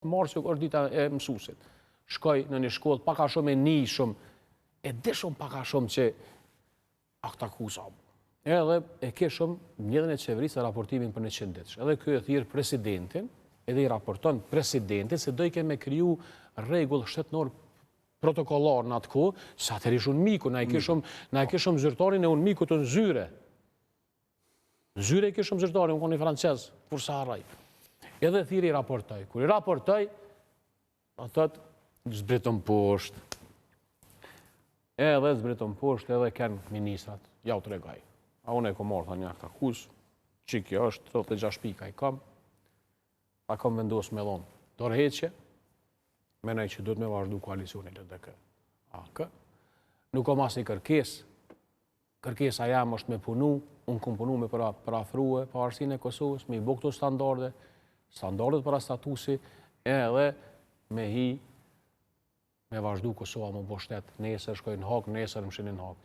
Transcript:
marë që është dita e mësusit. Shkoj në një shkollë paka shumë e nishëm, e di shumë paka shumë që aktakusa. Edhe e ke shumë mjedhën e qeverisë e raportimin për 100 ditësh. Edhe kjo e thirë presidentin, edhe i raporton presidentin se do i keme kriju rregull shtetnor protokollar në atë kohë, sa të rish unë miku, na e ke shumë zyrtarin e unë miku të në zyre. Në zyre e ke shumë zyrtarin, unë koni francez, kur sa harraj. Edhe thiri i raportoj. Kur i raportoj, a thot, zbritëm poshtë. Edhe zbritëm poshtë, edhe kënë ministrat, ja u të regaj. A unë e ko marrë, tha një aktakus, që kjo është, 36 pika i kam, a kam vendosë me dhonë dorëheqje, menaj që duhet me vazhdu koalicionin LDK. Nuk kam asë një kërkes, kërkesa jam është me punu, unë kom punu me parafrue pavarësinë e Kosovës, me i bo këto standardet para statusi, edhe me vazhdu Kosova më bo shtet, nesër shkojnë hak, nesër më shinin hak.